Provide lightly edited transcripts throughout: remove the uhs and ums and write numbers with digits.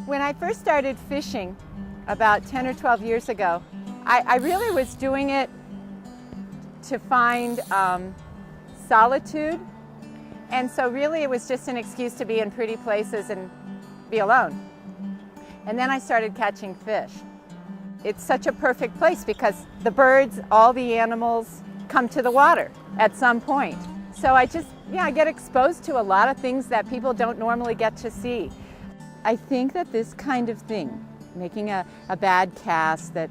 When I first started fishing about 10 or 12 years ago, I really was doing it to find solitude, and so really it was just an excuse to be in pretty places and be alone. And then I started catching fish. It's such a perfect place because the birds, all the animals come to the water at some point. So I get exposed to a lot of things that people don't normally get to see. I think that this kind of thing, making a bad cast that,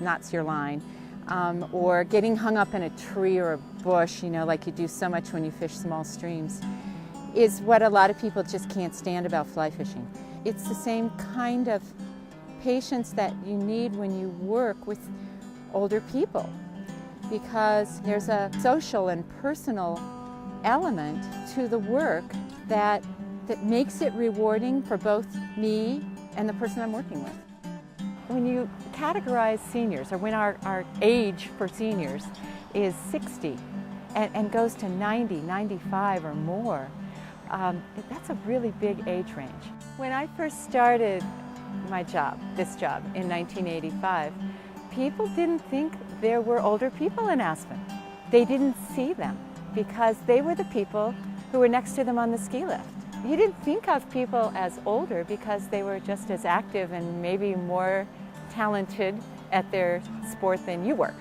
knots your line, or getting hung up in a tree or a bush, like you do so much when you fish small streams, is what a lot of people just can't stand about fly fishing. It's the same kind of patience that you need when you work with older people, because there's a social and personal element to the work that makes it rewarding for both me and the person I'm working with. When you categorize seniors, or when our age for seniors is 60 and goes to 90, 95 or more, that's a really big age range. When I first started this job in 1985, people didn't think there were older people in Aspen. They didn't see them because they were the people who were next to them on the ski lift. You didn't think of people as older because they were just as active and maybe more talented at their sport than you were.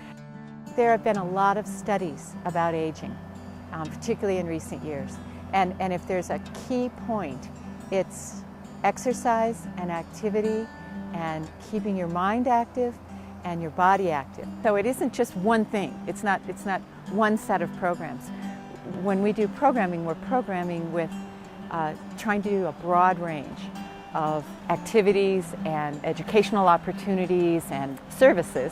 There have been a lot of studies about aging, particularly in recent years. And if there's a key point, it's exercise and activity and keeping your mind active and your body active. So it isn't just one thing. It's not one set of programs. When we do programming, we're programming with trying to do a broad range of activities and educational opportunities and services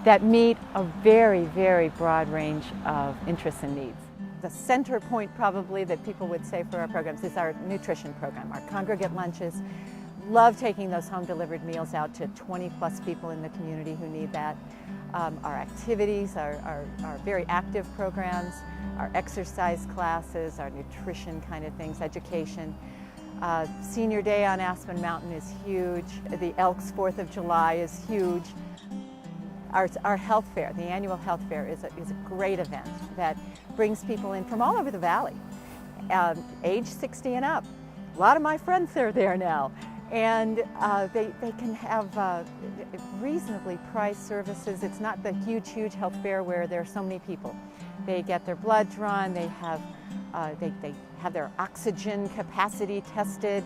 that meet a very, very broad range of interests and needs. The center point probably that people would say for our programs is our nutrition program, our congregate lunches. Love taking those home delivered meals out to 20+ people in the community who need that. Our activities, our very active programs, our exercise classes, our nutrition kind of things, education. Senior Day on Aspen Mountain is huge. The Elks 4th of July is huge. Our health fair, the annual health fair, is a great event that brings people in from all over the valley, age 60 and up. A lot of my friends are there now. And they can have reasonably priced services. It's not the huge health fair where there are so many people. They get their blood drawn, they have their oxygen capacity tested,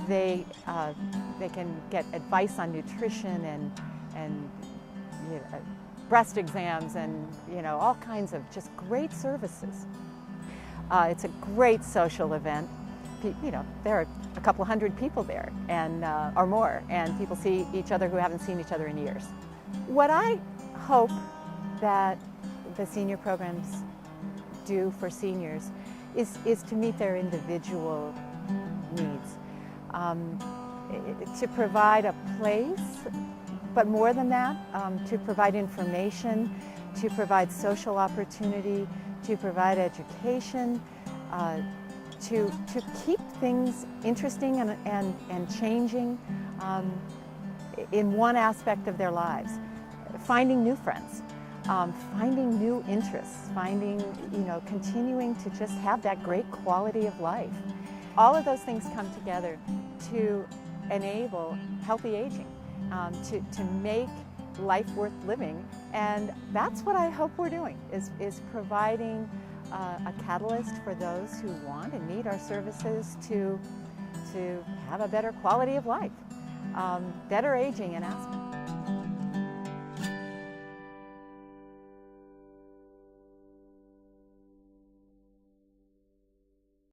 they can get advice on nutrition and breast exams and all kinds of just great services. It's a great social event. There are a couple hundred people there and or more, and people see each other who haven't seen each other in years. What I hope that the senior programs do for seniors is to meet their individual needs, to provide a place, but more than that, to provide information, to provide social opportunity, to provide education, to keep things interesting and changing in one aspect of their lives. Finding new friends, finding new interests, continuing to just have that great quality of life. All of those things come together to enable healthy aging, to make life worth living. And that's what I hope we're doing, is providing a catalyst for those who want and need our services to have a better quality of life, better aging in Aspen.